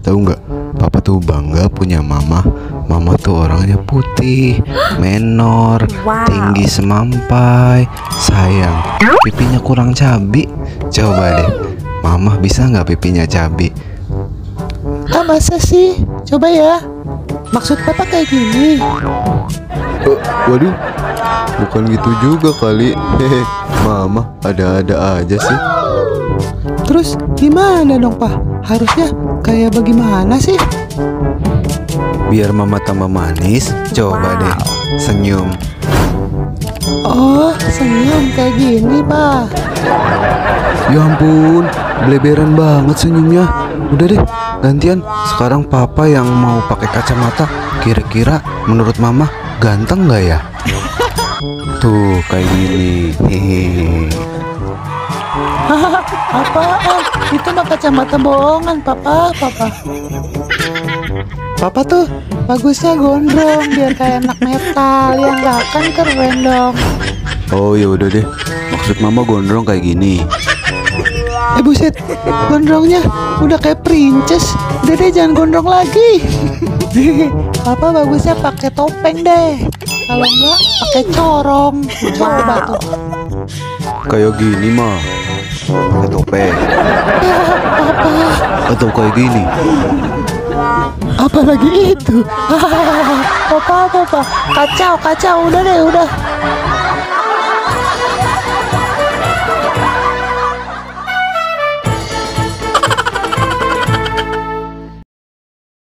Tahu nggak? Papa tuh bangga punya mama. Mama tuh orangnya putih, menor, tinggi semampai. Sayang, pipinya kurang cabi. Coba deh, mama bisa nggak pipinya cabi? Ah, masa sih? Coba ya. Maksud papa kayak gini. Waduh, bukan gitu juga kali. Hehe, mama ada-ada aja sih. Terus gimana dong, Pak? Harusnya kayak bagaimana sih? Biar mama tambah manis, coba deh senyum. Oh, senyum kayak gini, Pak. Ya ampun, bleberan banget senyumnya. Udah deh, gantian. Sekarang papa yang mau pakai kacamata. Kira-kira menurut mama ganteng nggak ya? Tuh kayak gini. Hehehe. Apaan? Itu mah kacamata bohongan, Papa. Papa tuh bagusnya gondrong biar kayak anak metal, ya nggak kan keren dong. Oh ya udah deh, maksud mama gondrong kayak gini. Buset, gondrongnya udah kayak princess. Udah deh, jangan gondrong lagi. Papa bagusnya pakai topeng deh. Kalau enggak pakai corong. Coba tuh. Kayak gini mah, pakai topeng. Ya, Papa. Atau kayak gini. Apalagi itu. Papa. Kacau. Udah deh, udah.